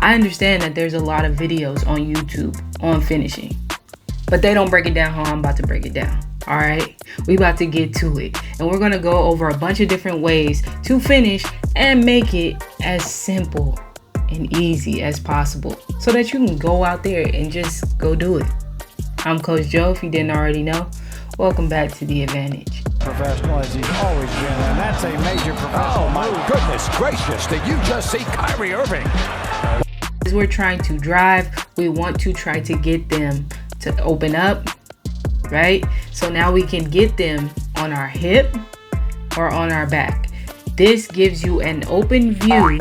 I understand that there's a lot of videos on YouTube on finishing, but they don't break it down how I'm about to break it down. All right, we about to get to it, and we're gonna go over a bunch of different ways to finish and make it as simple and easy as possible so that you can go out there and just go do it. I'm Coach Joe, if you didn't already know. Welcome back to The Advantage. Professional as he's always been, and that's a major professional. Oh my goodness gracious, did you just see Kyrie Irving? As we're trying to drive, we want to try to get them to open up, right? So now we can get them on our hip or on our back. This gives you an open view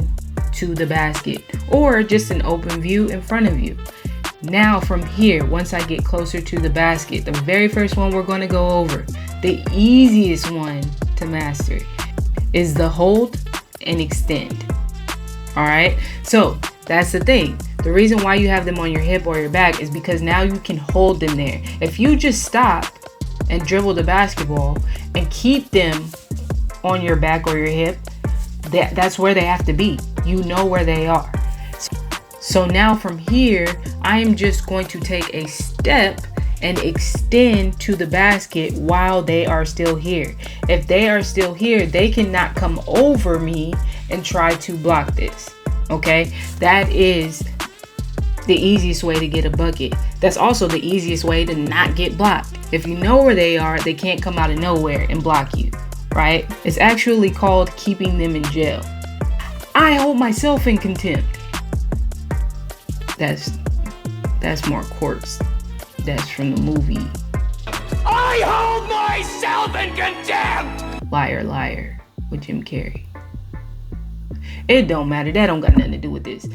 to the basket or just an open view in front of you. Now from here, once I get closer to the basket, the very first one we're going to go over, the easiest one to master, is the hold and extend. All right, so that's the thing. The reason why you have them on your hip or your back is because now you can hold them there. If you just stop and dribble the basketball and keep them on your back or your hip, that's where they have to be. You know where they are. So now from here, I am just going to take a step and extend to the basket while they are still here. If they are still here, they cannot come over me and try to block this. Okay, that is the easiest way to get a bucket. That's also the easiest way to not get blocked. If you know where they are, they can't come out of nowhere and block you, right? It's actually called keeping them in jail. I hold myself in contempt. That's more courts. That's from the movie I hold myself in contempt! Liar, Liar with Jim Carrey. It don't matter. That don't got nothing to do with this.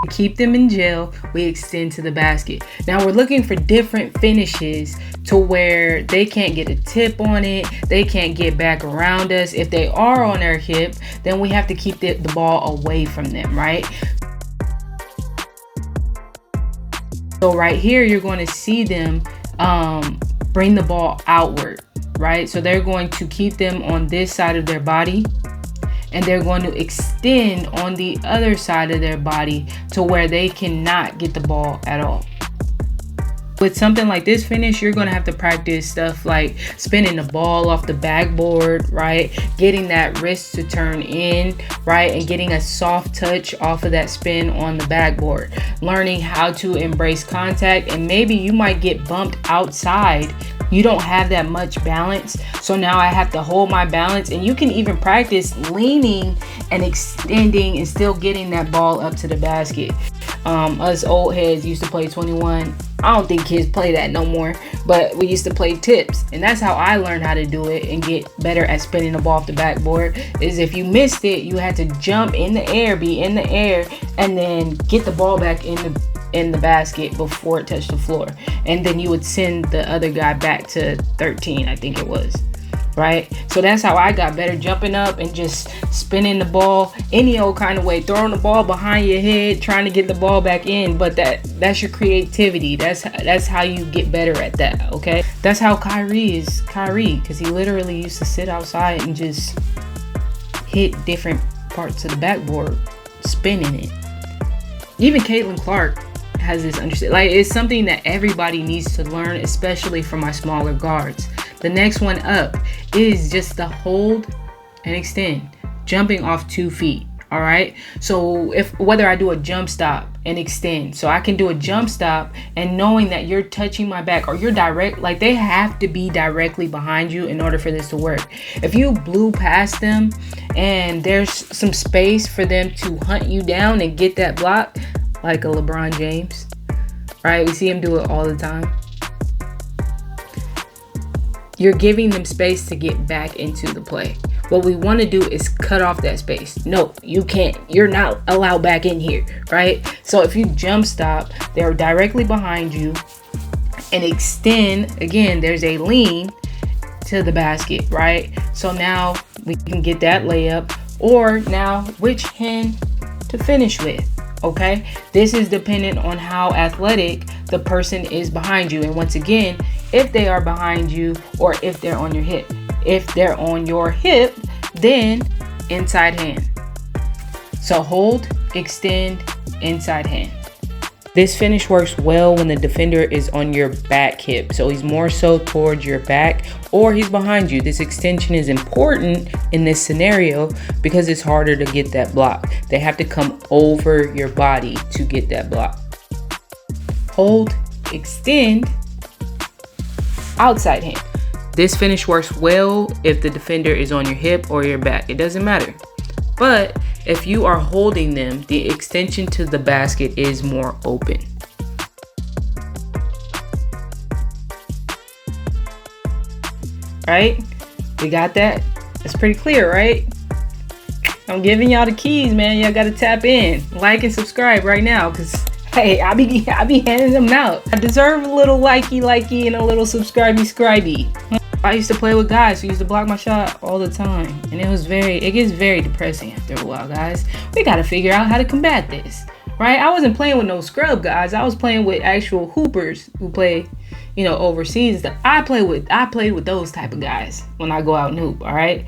Keep them in jail. We extend to the basket. Now we're looking for different finishes to where they can't get a tip on it. They can't get back around us. If they are on their hip, then we have to keep the ball away from them, right? So right here, you're going to see them bring the ball outward, right? So they're going to keep them on this side of their body, and they're going to extend on the other side of their body to where they cannot get the ball at all. With something like this finish, you're going to have to practice stuff like spinning the ball off the backboard, right? Getting that wrist to turn in, right? And getting a soft touch off of that spin on the backboard. Learning how to embrace contact, and maybe you might get bumped outside. You don't have that much balance, so now I have to hold my balance. And you can even practice leaning and extending and still getting that ball up to the basket. Us old heads used to play 21. I don't think kids play that no more, but we used to play tips, and that's how I learned how to do it and get better at spinning the ball off the backboard. Is if you missed it, you had to jump in the air, be in the air, and then get the ball back in the basket before it touched the floor, and then you would send the other guy back to 13, I think it was, right? So that's how I got better, jumping up and just spinning the ball any old kind of way, throwing the ball behind your head, trying to get the ball back in. But that's your creativity. That's how you get better at that. Okay, that's how Kyrie is Kyrie, because he literally used to sit outside and just hit different parts of the backboard, spinning it. Even Caitlin Clark has this understanding. Like, it's something that everybody needs to learn, especially for my smaller guards. The next one up is just the hold and extend, jumping off 2 feet. All right. So whether I do a jump stop and extend, so I can do a jump stop and knowing that you're touching my back or you're direct, like they have to be directly behind you in order for this to work. If you blew past them and there's some space for them to hunt you down and get that block, like a LeBron James, right? We see him do it all the time. You're giving them space to get back into the play. What we want to do is cut off that space. No, you can't. You're not allowed back in here, right? So if you jump stop, they're directly behind you, and extend, again, there's a lean to the basket, right? So now we can get that layup, or now which hand to finish with. Okay, this is dependent on how athletic the person is behind you. And once again, if they are behind you or if they're on your hip. If they're on your hip, then inside hand. So hold, extend, inside hand. This finish works well when the defender is on your back hip. So he's more so towards your back or he's behind you. This extension is important in this scenario because it's harder to get that block. They have to come over your body to get that block. Hold, extend, outside hand. This finish works well if the defender is on your hip or your back. It doesn't matter. But if you are holding them, the extension to the basket is more open. Right? We got that? It's pretty clear, right? I'm giving y'all the keys, man. Y'all gotta tap in. Like and subscribe right now, because hey, I be handing them out. I deserve a little likey and a little subscribey. I used to play with guys who used to block my shot all the time, and it gets very depressing after a while, guys. We gotta figure out how to combat this, right? I wasn't playing with no scrub guys. I was playing with actual hoopers who play, overseas. I played with those type of guys when I go out and hoop, all right?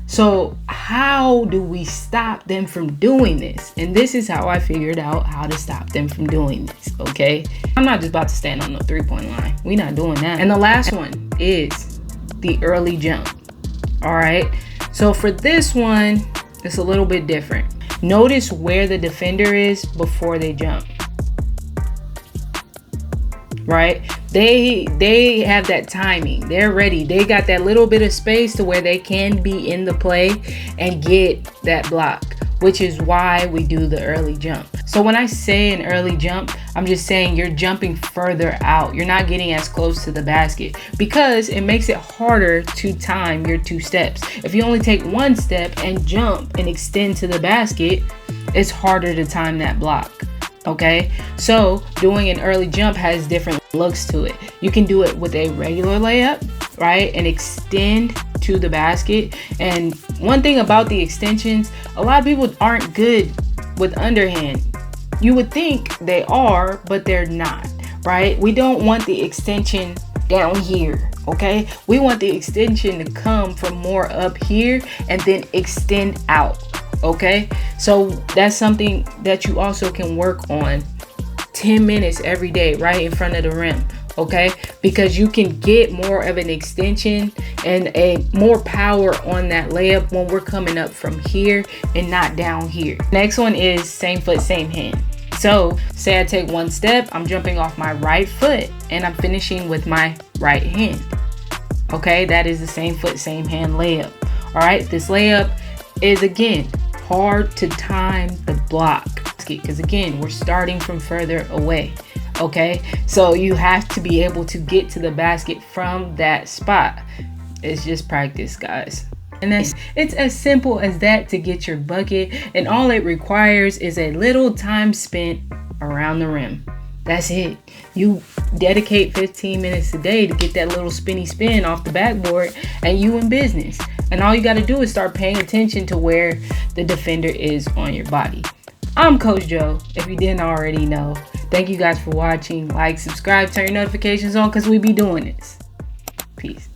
So how do we stop them from doing this? And this is how I figured out how to stop them from doing this, okay? I'm not just about to stand on the three-point line. We're not doing that. And the last one is the early jump. All right, so for this one, it's a little bit different. Notice where the defender is before they jump. Right, they have that timing. They're ready. They got that little bit of space to where they can be in the play and get that block, which is why we do the early jump. So when I say an early jump, I'm just saying you're jumping further out. You're not getting as close to the basket because it makes it harder to time your 2 steps. If you only take 1 step and jump and extend to the basket, it's harder to time that block. Okay, so doing an early jump has different looks to it. You can do it with a regular layup, right, and extend to the basket. And one thing about the extensions, a lot of people aren't good with underhand. You would think they are, but they're not, right? We don't want the extension down here, okay? We want the extension to come from more up here and then extend out, okay? So that's something that you also can work on 10 minutes every day right in front of the rim, okay? Because you can get more of an extension and a more power on that layup when we're coming up from here and not down here. Next one is same foot, same hand. So say I take 1 step, I'm jumping off my right foot and I'm finishing with my right hand. Okay, that is the same foot, same hand layup. All right, this layup is again hard to time the block because again, we're starting from further away. Okay, so you have to be able to get to the basket from that spot. It's just practice, guys. And it's as simple as that to get your bucket, and all it requires is a little time spent around the rim. That's it. You dedicate 15 minutes a day to get that little spinny spin off the backboard and you in business. And all you got to do is start paying attention to where the defender is on your body. I'm Coach Joe, if you didn't already know. Thank you guys for watching. Like, subscribe, turn your notifications on because we be doing this. Peace.